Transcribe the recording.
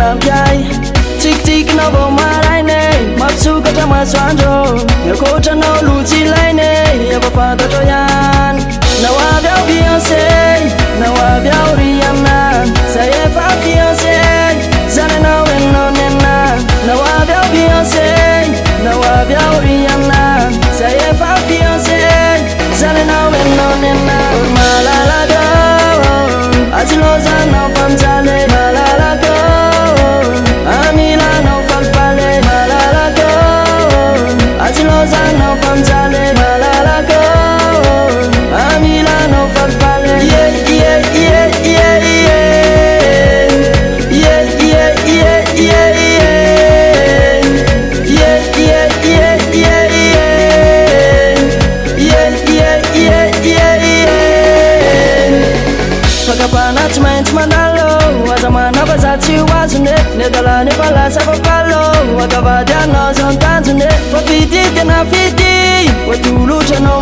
làm trai Tik tik nó bỏ mà lại nè Mặc dù có cho mà xoan rồi Nhờ cô cho nó lù chi lại nè Yêu bà phá tao cho yan Nào à béo Beyoncé Nào à béo Rihanna Say em phát Beyoncé Ra nên nào em nó nên na Nào à béo Beyoncé Nào à béo Rihanna Say em phát Beyoncé Ra nên nào em nó nên na Mà la go Azi lo za nào phạm ra lê Mà la go Amila nào phạm phá lê Mà la go Azi lo za nào phạm ra lê Mà la go Amila nào phạm phá lê Yeah yeah yeah yeah yeah Yeah yeah yeah yeah yeah Yeah yeah yeah yeah yeah Yeah yeah yeah yeah Pagkapanat mind manalo Wazamana bazati wazune Nedala nebala sabapalo Wagavadia no zontanzune Fafiti tena fiti Watulu chano